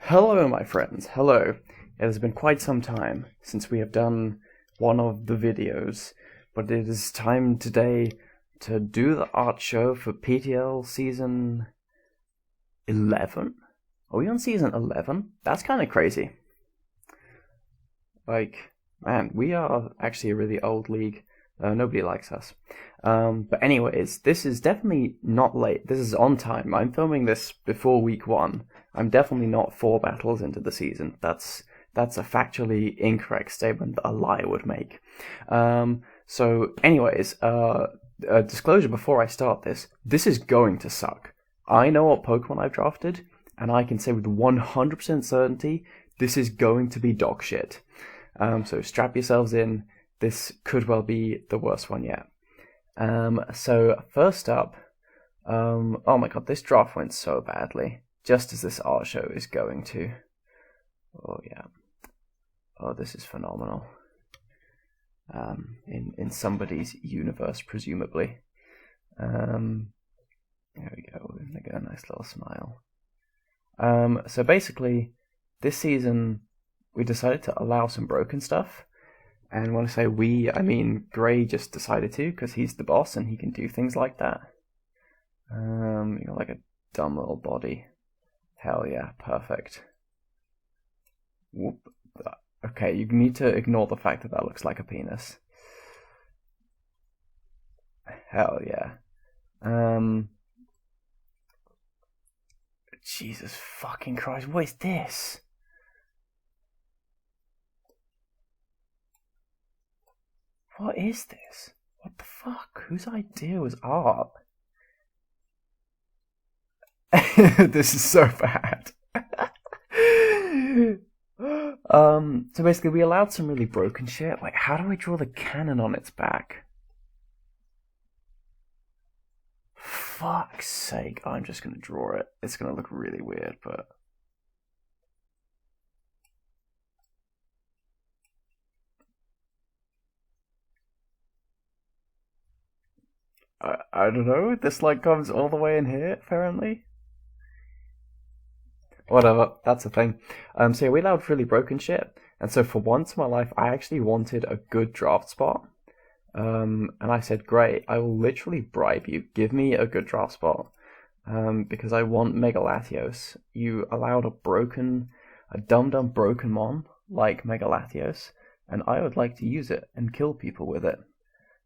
Hello, my friends. Hello. It has been quite some time since we have done one of the videos, but it is time today to do the art show for PTL Season 11? Are we on Season 11? That's kind of crazy. Like, man, we are actually a really old league. Nobody likes us. But anyways, this is definitely not late. This is on time. I'm filming this before week 1. I'm definitely not 4 battles into the season. That's a factually incorrect statement that a liar would make. So anyways, a disclosure before I start this. This is going to suck. I know what Pokemon I've drafted, and I can say with 100% certainty, this is going to be dog shit. So strap yourselves in. This could well be the worst one yet. So first up, oh my god, this draft went so badly. Just as this art show is going to. Oh yeah. Oh, this is phenomenal. In somebody's universe, presumably. There we go. We're gonna get a nice little smile. So basically, this season we decided to allow some broken stuff. And when I say we, I mean Gray just decided to, because he's the boss and he can do things like that. You know, like a dumb little body. Hell yeah, perfect. Whoop. Okay, you need to ignore the fact that that looks like a penis. Hell yeah. Jesus fucking Christ, what is this? What is this? What the fuck? Whose idea was art? This is so bad. So basically we allowed some really broken shit. Like, how do I draw the cannon on its back? Fuck's sake, I'm just gonna draw it. It's gonna look really weird, but... I don't know, this like comes all the way in here, apparently. Whatever, that's the thing. So yeah, we allowed really broken shit. And so for once in my life, I actually wanted a good draft spot. And I said, great, I will literally bribe you. Give me a good draft spot. Because I want Mega Latios. You allowed a dumb broken mon like Mega Latios, and I would like to use it and kill people with it.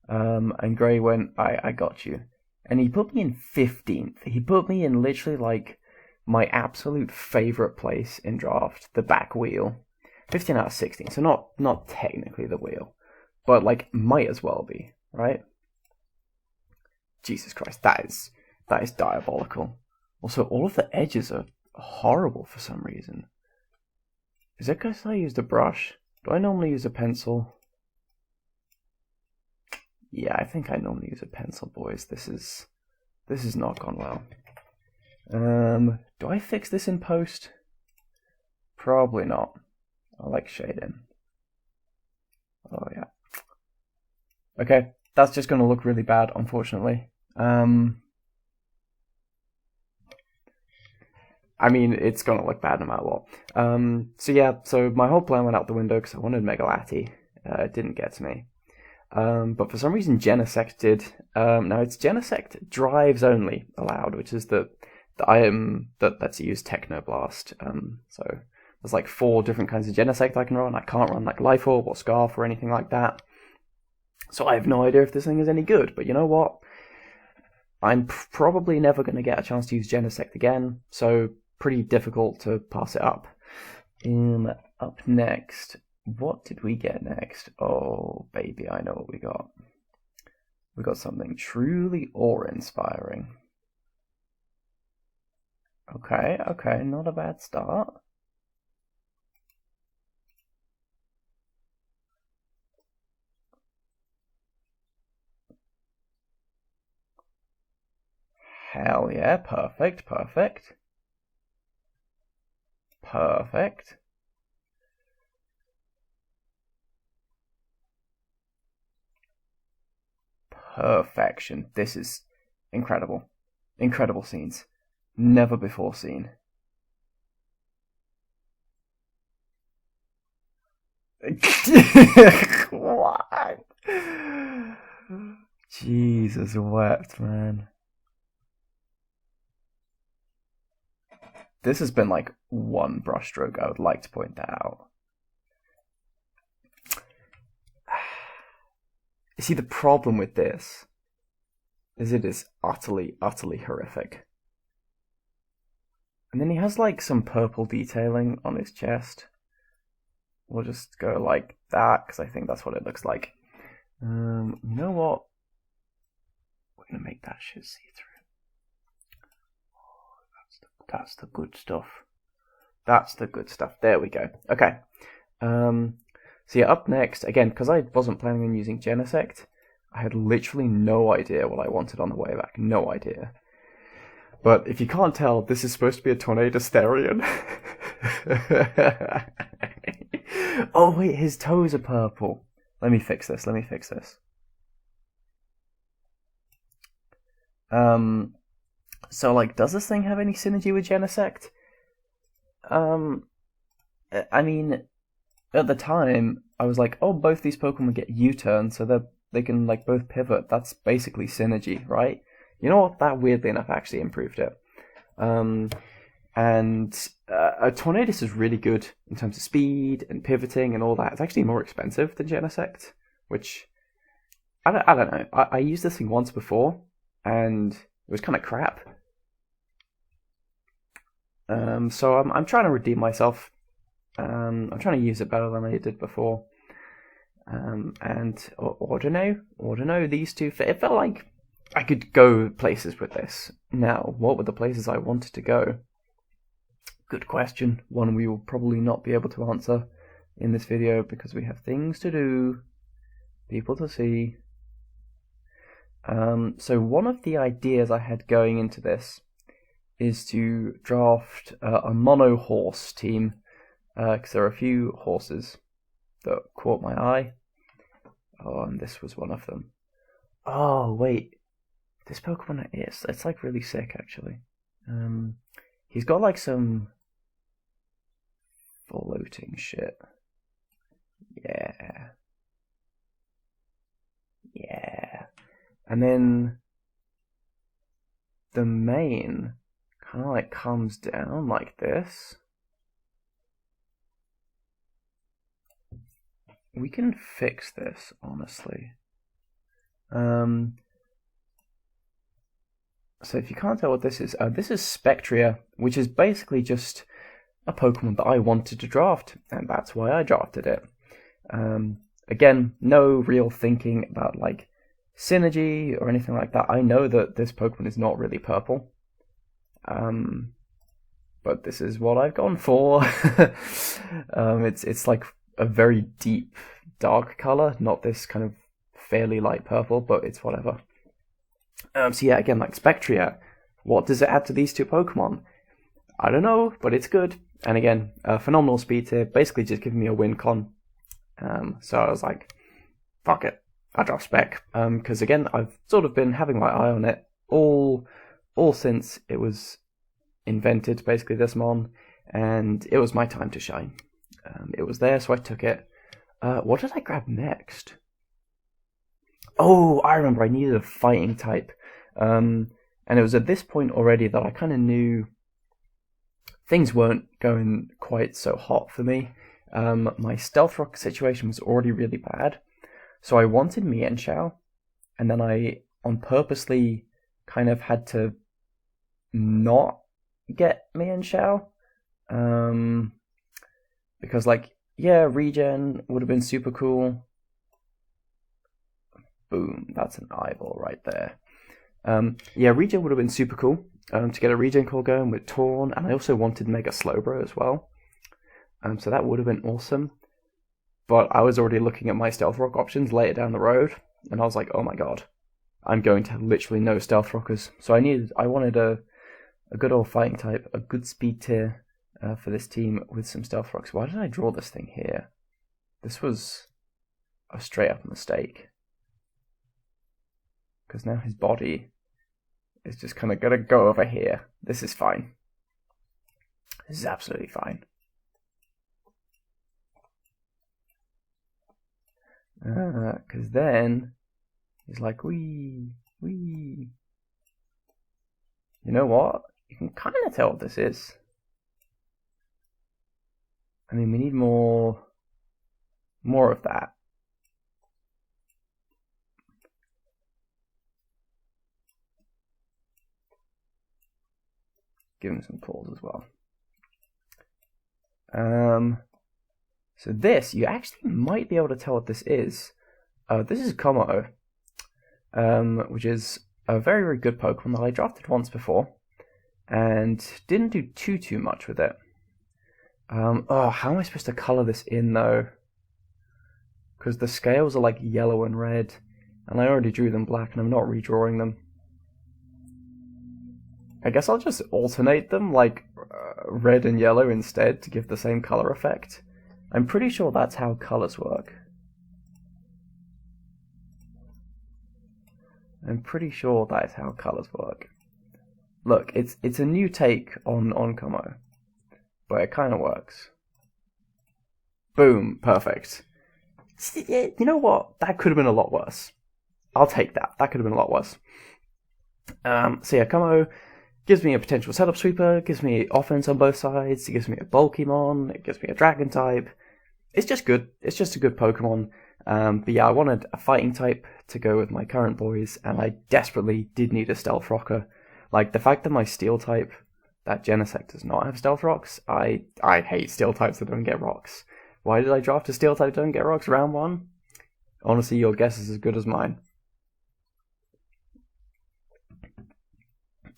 And Gray went, I got you. And he put me in 15th. He put me in literally like my absolute favorite place in draft, the back wheel. 15 out of 16, so not technically the wheel, but like might as well be, right? Jesus Christ, that is diabolical. Also, all of the edges are horrible for some reason. Is it because I used a brush? Do I normally use a pencil? Yeah, I think I normally use a pencil, boys. This is not gone well. Do I fix this in post? Probably not. I like shading. Oh yeah. Okay, that's just gonna look really bad, unfortunately. I mean, it's gonna look bad no matter what. So yeah, so my whole plan went out the window because I wanted Mega Lati. It didn't get to me. But for some reason Genesect did. Now it's Genesect drives only allowed, which is the item that lets you use Technoblast. So there's like 4 different kinds of Genesect I can run. I can't run like Life Orb or Scarf or anything like that. So I have no idea if this thing is any good, but you know what? I'm probably never going to get a chance to use Genesect again, so pretty difficult to pass it up. Up next, what did we get next? Oh, baby, I know what we got. We got something truly awe-inspiring. Okay, not a bad start. Hell yeah, perfect. Perfect. Perfection. This is incredible. Incredible scenes. Never before seen. What? Jesus wept, man. This has been like one brushstroke. I would like to point that out. You see, the problem with this is it is utterly, utterly horrific. And then he has like some purple detailing on his chest. We'll just go like that, because I think that's what it looks like. You know what? We're going to make that shit see-through. That's the good stuff. That's the good stuff. There we go. Okay. So yeah, up next, again, because I wasn't planning on using Genesect, I had literally no idea what I wanted on the way back. No idea. But if you can't tell, this is supposed to be a Tornadus Therian. Oh wait, his toes are purple. Let me fix this. So like, does this thing have any synergy with Genesect? I mean, at the time, I was like, oh, both these Pokemon get U-turn, so they can like both pivot. That's basically synergy, right? You know what? That weirdly enough actually improved it. Tornadus is really good in terms of speed and pivoting and all that. It's actually more expensive than Genesect, which I don't know. I used this thing once before, and it was kind of crap. So I'm trying to redeem myself. I'm trying to use it better than I did before. And Ordino, these two, it felt like I could go places with this. Now, what were the places I wanted to go? Good question. One we will probably not be able to answer in this video because we have things to do, people to see. So one of the ideas I had going into this is to draft a mono horse team, because there are a few horses that caught my eye. Oh, and this was one of them. Oh, wait. This Pokemon it's like really sick, actually. He's got like some floating shit. Yeah. And then the mane kind of like comes down like this. We can fix this, honestly. So if you can't tell what this is Spectria, which is basically just a Pokemon that I wanted to draft, and that's why I drafted it. Again, no real thinking about like synergy or anything like that. I know that this Pokemon is not really purple, but this is what I've gone for. It's like a very deep dark color, not this kind of fairly light purple, but it's whatever. So yeah, again, like Spectria, what does it add to these two Pokemon? I don't know, but it's good. And again, phenomenal speed tier, basically just giving me a win con. So I was like, fuck it, I draft Spec. Because again, I've sort of been having my eye on it all since it was invented, basically this mon, and it was my time to shine. It was there, so I took it. What did I grab next? Oh, I remember, I needed a fighting type. And it was at this point already that I kind of knew things weren't going quite so hot for me. My Stealth Rock situation was already really bad. So I wanted Mienshao, and then I on purposely kind of had to not get Mienshao. Because like, yeah, regen would have been super cool. Boom, that's an eyeball right there. Yeah, regen would have been super cool to get a regen call going with Torn, and I also wanted Mega Slowbro as well. So that would have been awesome. But I was already looking at my Stealth Rock options later down the road, and I was like, oh my god, I'm going to have literally no Stealth Rockers. So I wanted a good old fighting type, a good speed tier for this team with some Stealth Rocks. Why did I draw this thing here? This was a straight up mistake. Because now his body is just kind of going to go over here. This is fine. This is absolutely fine. Because then he's like, wee, wee. You know what? You can kind of tell what this is. I mean, we need more of that. Give him some claws as well. So this, you actually might be able to tell what this is. This is Kommo-o, which is a very, very good Pokemon that I drafted once before, and didn't do too much with it. Oh, how am I supposed to color this in, though? Because the scales are like yellow and red, and I already drew them black, and I'm not redrawing them. I guess I'll just alternate them, like red and yellow instead, to give the same color effect. I'm pretty sure that's how colors work. I'm pretty sure that is how colors work. Look, it's a new take on Kommo, but it kind of works. Boom, perfect. You know what? That could have been a lot worse. I'll take that. That could have been a lot worse. So yeah, Kommo gives me a potential setup sweeper, gives me offense on both sides, it gives me a Bulkymon, it gives me a Dragon type. It's just good. It's just a good Pokemon. But yeah, I wanted a fighting type to go with my current boys, and I desperately did need a Stealth Rocker. Like, the fact that my Steel type, that Genesect, does not have Stealth Rocks, I hate Steel types that don't get rocks. Why did I draft a Steel type that don't get rocks round one? Honestly, your guess is as good as mine.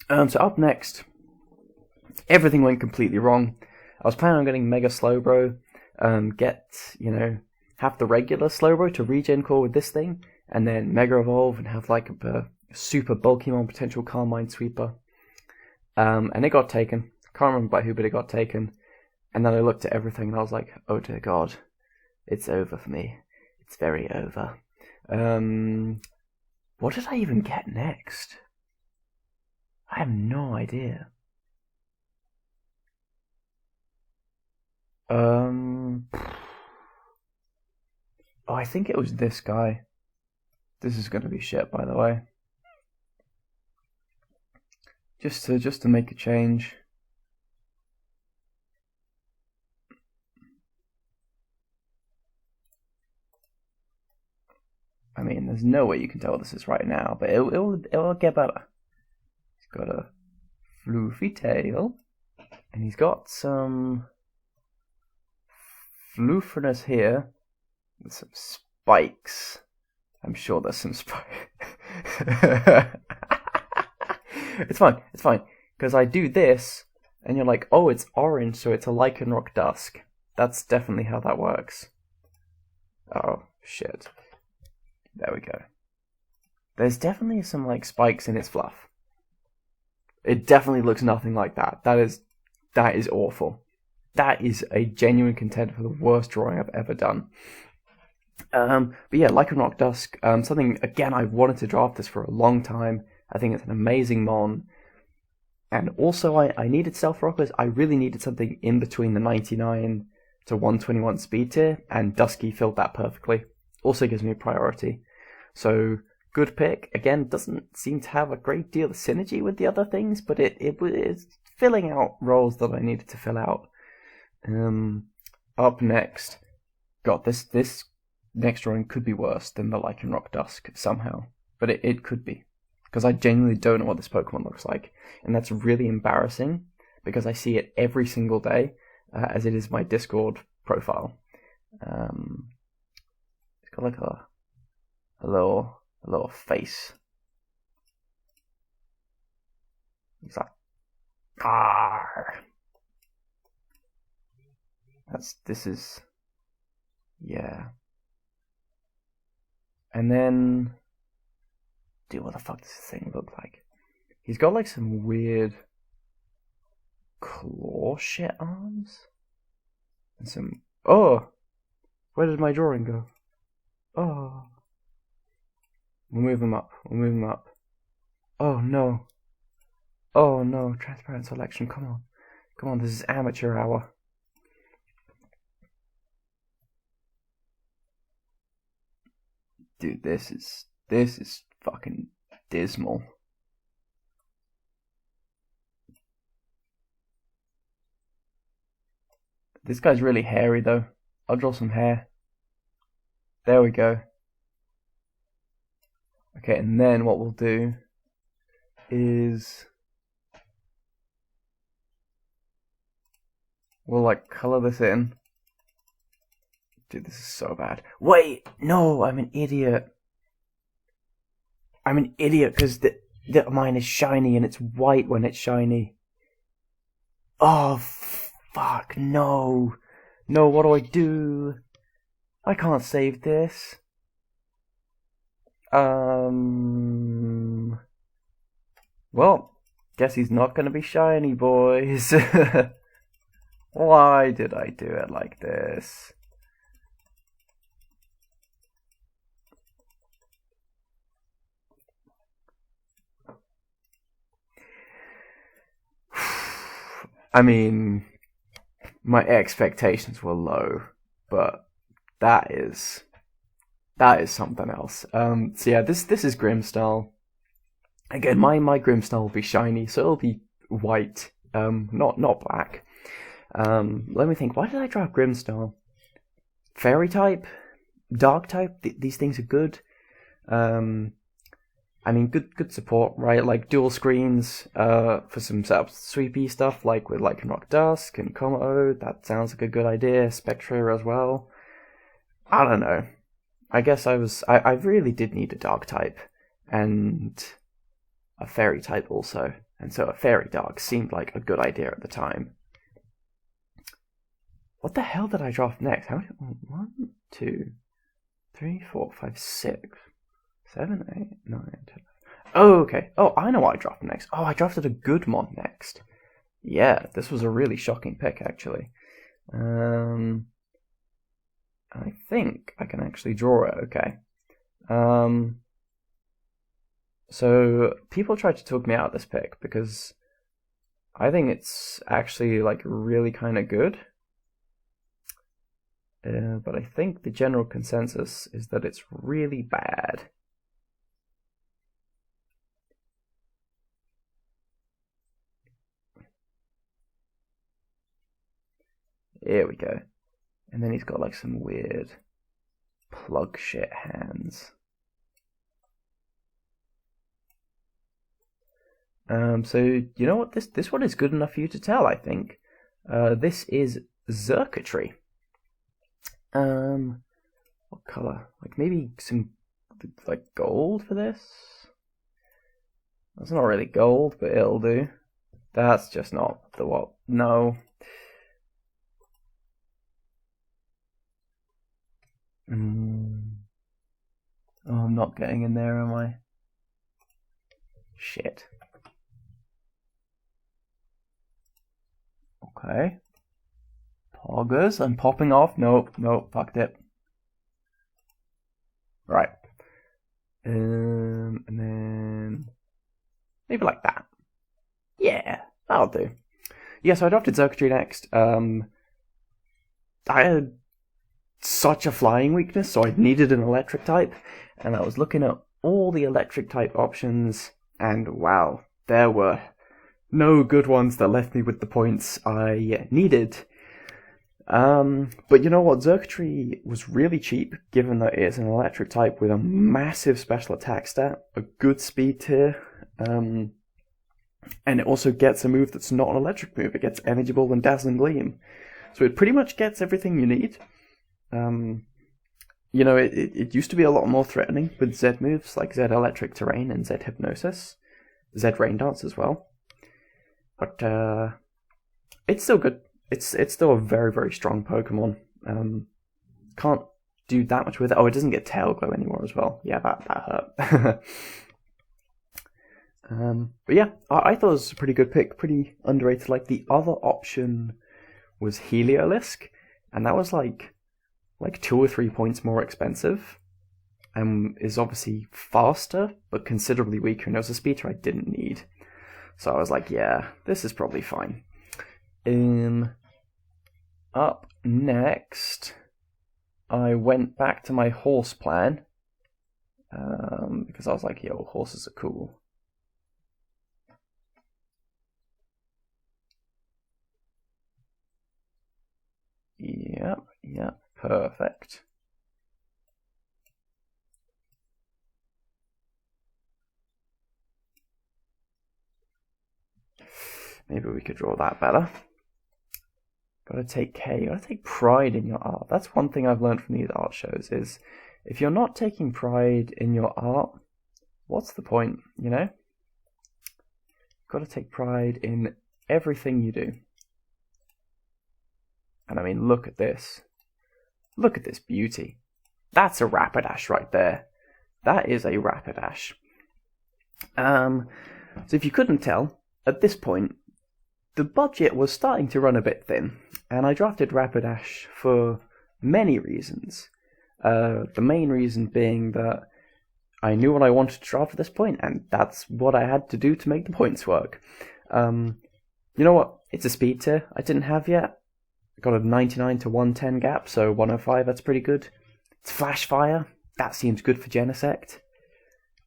So up next, everything went completely wrong. I was planning on getting Mega Slowbro, have the regular Slowbro to regen core with this thing, and then Mega Evolve and have like a super Bulkymon potential Carmine Sweeper. And it got taken. Can't remember by who, but it got taken. And then I looked at everything and I was like, oh dear God, it's over for me. It's very over. What did I even get next? I have no idea. Oh, I think it was this guy. This is going to be shit, by the way. Just to make a change. I mean, there's no way you can tell what this is right now, but it'll get better. He's got a floofy tail, and he's got some floofiness here with some spikes. I'm sure there's some spikes. It's fine, because I do this, and you're like, oh, it's orange, so it's a Lycanroc Dusk. That's definitely how that works. Oh, shit. There we go. There's definitely some, like, spikes in its fluff. It definitely looks nothing like that. That is awful. That is a genuine contender for the worst drawing I've ever done. But yeah, Lycanroc Dusk, something, again, I've wanted to draft this for a long time. I think it's an amazing mon. And also, I needed Stealth Rockers. I really needed something in between the 99 to 121 speed tier, and Dusky filled that perfectly. Also gives me a priority. So, good pick. Again, doesn't seem to have a great deal of synergy with the other things, but it's filling out roles that I needed to fill out. Up next, God, this next drawing could be worse than the Lycanroc Dusk somehow. But it could be. Because I genuinely don't know what this Pokemon looks like. And that's really embarrassing, because I see it every single day, as it is my Discord profile. It's got like a little face. He's like, Arr! Yeah. And then, dude, what the fuck does this thing look like? He's got like some weird claw shit arms. And some, oh! Where did my drawing go? Oh. We'll move him up. Oh no. Oh no, transparent selection, come on, this is amateur hour. Dude, this is fucking dismal. This guy's really hairy though. I'll draw some hair. There we go. Okay, and then what we'll do is we'll like color this in. Dude, this is so bad. Wait, no, I'm an idiot. I'm an idiot because mine is shiny and it's white when it's shiny. Oh, fuck, no. No, what do I do? I can't save this. Well, guess he's not gonna be shiny, boys. Why did I do it like this? I mean, my expectations were low, but that is something else. So yeah, this is Grimstyle. Again, my Grimstyle will be shiny, so it'll be white, not black. Let me think. Why did I draw Grimstyle? Fairy type, dark type. These things are good. I mean, good support, right? Like dual screens, for some sort of sweepy stuff, like with Lycanroc Dusk and Komodo. That sounds like a good idea. Spectra as well. I don't know. I guess I really did need a dark type and a fairy type also, and so a fairy dark seemed like a good idea at the time. What the hell did I draw next? How many? 1, 2, 3, 4, 5, 6, 7, 8, 9, 10. Oh, okay. Oh, I know what I drafted next. Oh, I drafted a Goodmon next. Yeah, this was a really shocking pick, actually. I think I can actually draw it, okay. So, people tried to talk me out of this pick, because I think it's actually, like, really kind of good. But I think the general consensus is that it's really bad. Here we go. And then he's got like some weird plug shit hands. So you know what? This one is good enough for you to tell, I think. This is Xurkitree. What color? Like maybe some like gold for this? That's not really gold, but it'll do. That's just not the what. No. Oh, I'm not getting in there, am I? Shit. Okay. Poggers, I'm popping off. Nope, fucked it. Right. And then maybe like that. Yeah, that'll do. Yeah, so I adopted Xurkitree next. I had such a flying weakness, so I needed an electric type, and I was looking at all the electric type options, and wow, there were no good ones that left me with the points I needed. But you know what, Xurkitree was really cheap, given that it's an electric type with a massive special attack stat, a good speed tier, and it also gets a move that's not an electric move. It gets Energy Ball and Dazzling Gleam. So it pretty much gets everything you need. You know, it used to be a lot more threatening with Z moves like Z Electric Terrain and Z Hypnosis, Z Rain Dance as well. But it's still good. It's still a very, very strong Pokemon. Can't do that much with it. Oh, it doesn't get Tail Glow anymore as well. Yeah, that hurt. But yeah, I thought it was a pretty good pick, pretty underrated. Like the other option was Heliolisk, and that was like 2 or 3 points more expensive, and is obviously faster, but considerably weaker, and it was a speeder I didn't need. So I was like, yeah, this is probably fine. Up next, I went back to my horse plan, because I was like, yo, horses are cool. Yep, perfect. Maybe we could draw that better. Gotta take gotta take pride in your art. That's one thing I've learned from these art shows is if you're not taking pride in your art, what's the point, you know? Gotta take pride in everything you do. And I mean, look at this. Look at this beauty. That's a Rapidash right there. That is a Rapidash. So if you couldn't tell, at this point, the budget was starting to run a bit thin, and I drafted Rapidash for many reasons. The main reason being that I knew what I wanted to draft at this point, and that's what I had to do to make the points work. You know what? It's a speed tier I didn't have yet. I got a 99 to 110 gap, so 105, that's pretty good. It's Flash Fire. That seems good for Genesect.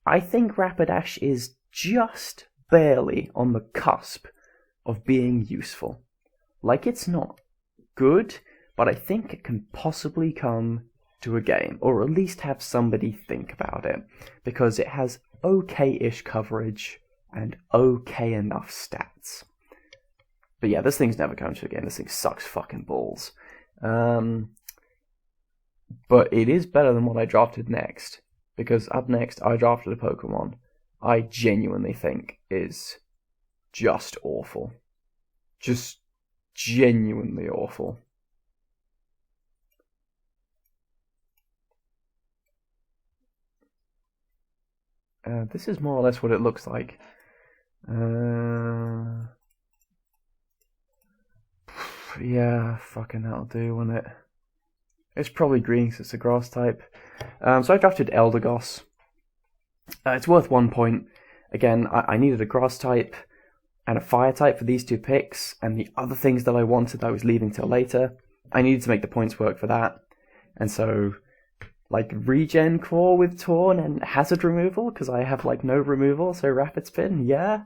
I think Rapidash is just barely on the cusp of being useful. Like, it's not good, but I think it can possibly come to a game, or at least have somebody think about it, because it has okay-ish coverage and okay enough stats. But yeah, this thing's never come to a game. This thing sucks fucking balls. But it is better than what I drafted next, because up next I drafted a Pokemon I genuinely think is just awful. Just genuinely awful. This is more or less what it looks like. Yeah, fucking that'll do, won't it? It's probably green because it's a grass type. So I drafted Eldegoss. It's worth 1 point. Again, I needed a grass type and a fire type for these two picks, and the other things that I wanted I was leaving till later. I needed to make the points work for that. And so, like, regen core with Torn and hazard removal, because I have, like, no removal, so rapid spin, yeah.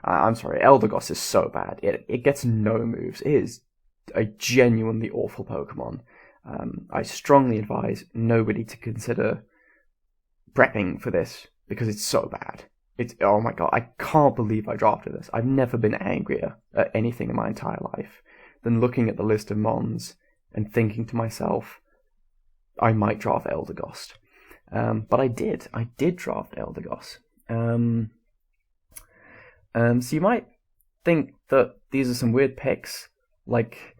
I'm sorry, Eldegoss is so bad. It gets no moves. It is a genuinely awful Pokemon. I strongly advise nobody to consider prepping for this, because it's so bad. Oh my god, I can't believe I drafted this. I've never been angrier at anything in my entire life than looking at the list of Mons and thinking to myself, I might draft Eldegoss. But I did. I did draft Eldegoss. So you might think that these are some weird picks. Like,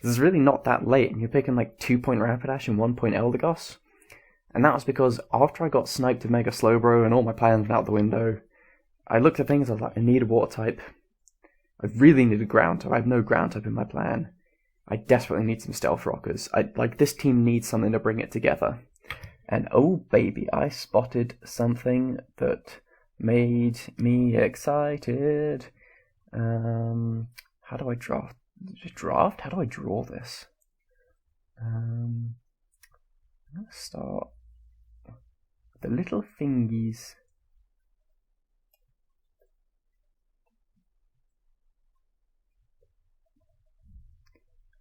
this is really not that late, and you're picking like 2-point Rapidash and 1-point Eldegoss. And that was because after I got sniped with Mega Slowbro and all my plans went out the window, I looked at things, I was like, I need a water type. I really need a ground type. I have no ground type in my plan. I desperately need some Stealth Rockers. This team needs something to bring it together. And oh baby, I spotted something that made me excited. How do I draft? Draft? How do I draw this? I'm gonna start with the little fingies.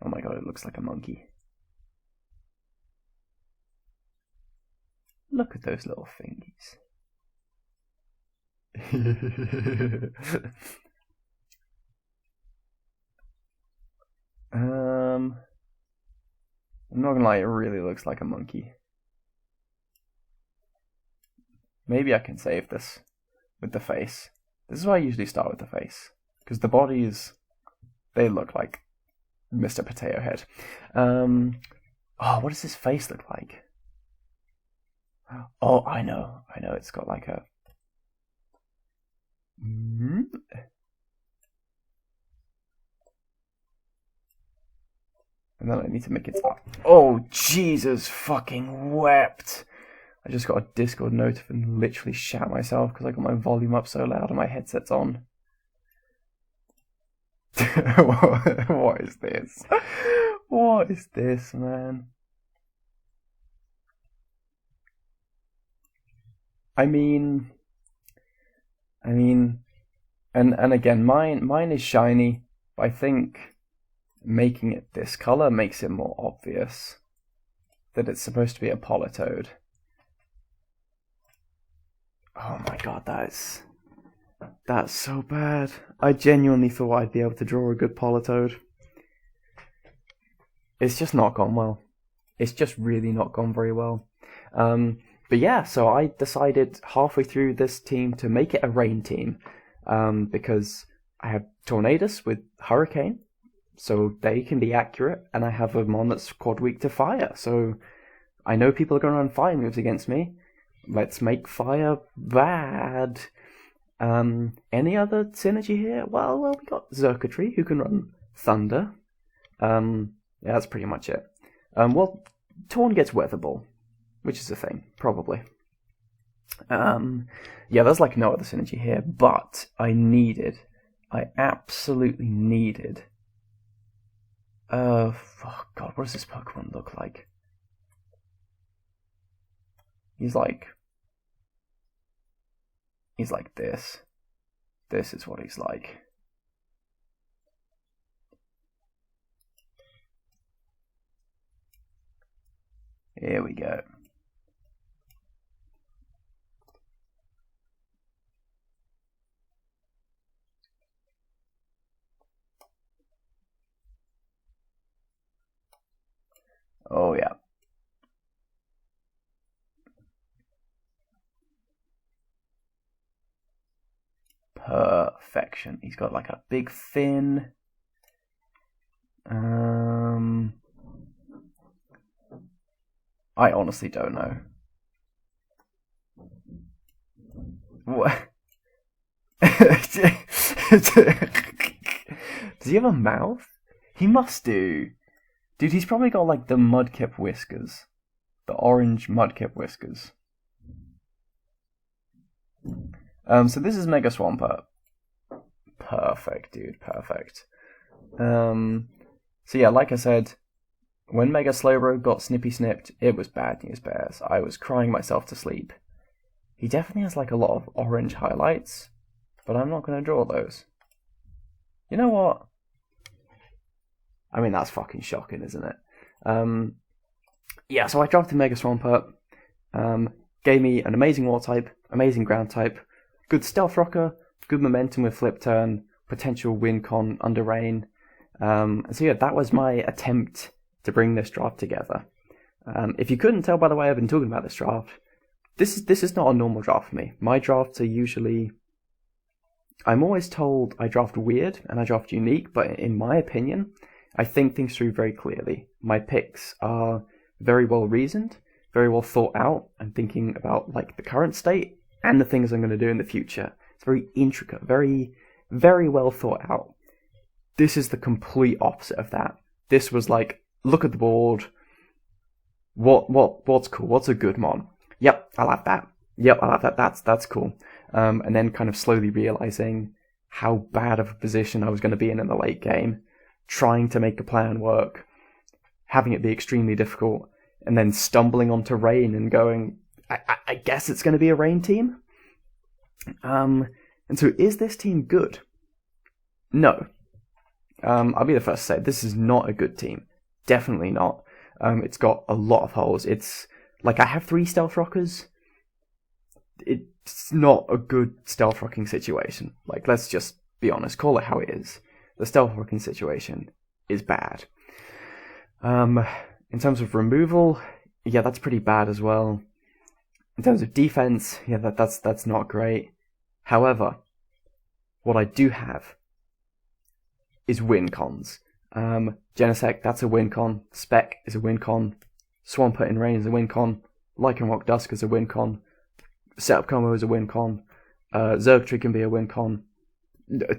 Oh my god, it looks like a monkey. Look at those little fingies. I'm not gonna lie, it really looks like a monkey. Maybe I can save this with the face. This is why I usually start with the face, because the bodies, they look like Mr. Potato Head. Oh, what does his face look like? Oh, I know. It's got like a... And then I need to make it stop. Oh, Jesus fucking wept! I just got a Discord note and literally shat myself because I got my volume up so loud and my headset's on. What is this? What is this, man? I mean, and again, mine is shiny, but I think making it this color makes it more obvious that it's supposed to be a Politoed. Oh my god, that's so bad. I genuinely thought I'd be able to draw a good Politoed. It's just not gone well. It's just really not gone very well. But yeah, so I decided halfway through this team to make it a rain team, because I have Tornadus with Hurricane, so they can be accurate, and I have a mon that's quad weak to fire, so I know people are going to run fire moves against me. Let's make fire bad. Any other synergy here? Well, we got Xurkitree, who can run thunder. Yeah, that's pretty much it. Well, Torn gets Weather Ball, which is a thing, probably. Yeah, there's like no other synergy here, but I absolutely needed. Oh god, what does this Pokemon look like? He's like this. This is what he's like. Here we go. Oh yeah. Perfection. He's got like a big fin. I honestly don't know. What? Does he have a mouth? He must do. Dude, he's probably got like the Mudkip whiskers. The orange Mudkip whiskers. So this is Mega Swampert. Perfect, dude, perfect. So yeah, like I said, when Mega Slowbro got Snippy Snipped, it was bad news bears. I was crying myself to sleep. He definitely has like a lot of orange highlights, but I'm not going to draw those. You know what? I mean, that's fucking shocking, isn't it? Yeah, so I drafted Mega Swampert. Gave me an amazing Water type, amazing Ground type, good Stealth Rocker, good momentum with Flip Turn, potential win con under Rain. And so yeah, that was my attempt to bring this draft together. If you couldn't tell by the way I've been talking about this draft, this is not a normal draft for me. My drafts are usually... I'm always told I draft weird and I draft unique, but in my opinion, I think things through very clearly. My picks are very well reasoned, very well thought out. I'm thinking about like the current state and the things I'm going to do in the future. It's very intricate, very, very well thought out. This is the complete opposite of that. This was like, look at the board. What's cool? What's a good mon? Yep, I'll have that. Yep, I'll have that. That's cool. And then kind of slowly realizing how bad of a position I was going to be in the late game, trying to make a plan work, having it be extremely difficult, and then stumbling onto Rain and going, I guess it's going to be a Rain team? And so is this team good? No. I'll be the first to say, this is not a good team. Definitely not. It's got a lot of holes. It's like I have 3 Stealth Rockers. It's not a good Stealth Rocking situation. Like, let's just be honest, call it how it is. The Stealth Rocking situation is bad. In terms of removal, yeah, that's pretty bad as well. In terms of defense, yeah, that's not great. However, what I do have is win cons. Genesect, that's a win con. Spec is a win con. Swampert in Rain is a win con. Lycanroc Dusk is a win con. Setup combo is a win con. Xurkitree can be a win con.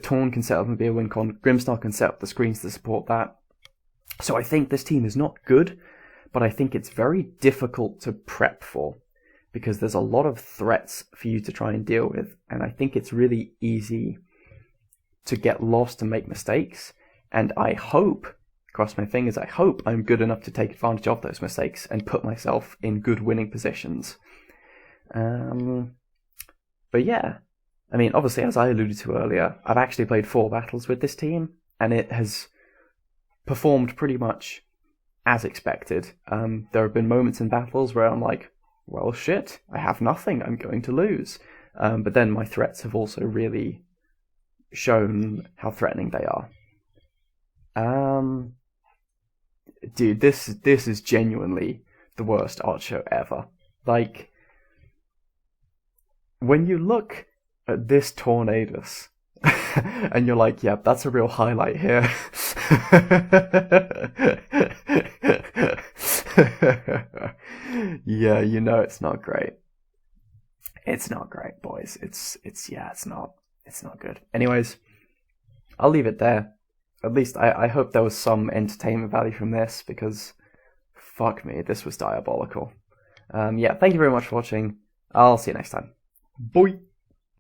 Torn can set up and be a win con. Grimmsnarl can set up the screens to support that. So I think this team is not good, but I think it's very difficult to prep for because there's a lot of threats for you to try and deal with, and I think it's really easy to get lost and make mistakes, and I hope, cross my fingers, I hope I'm good enough to take advantage of those mistakes and put myself in good winning positions. But yeah, I mean, obviously, as I alluded to earlier, I've actually played 4 battles with this team, and it has performed pretty much as expected. There have been moments in battles where I'm like, well, shit, I have nothing, I'm going to lose. But then my threats have also really shown how threatening they are. Dude, this is genuinely the worst art show ever. Like, when you look at this Tornadus, and you're like, yep, that's a real highlight here. Yeah, you know it's not great. It's not great, boys. It's not good. Anyways, I'll leave it there. At least I hope there was some entertainment value from this, because fuck me, this was diabolical. Yeah, thank you very much for watching. I'll see you next time. Bye!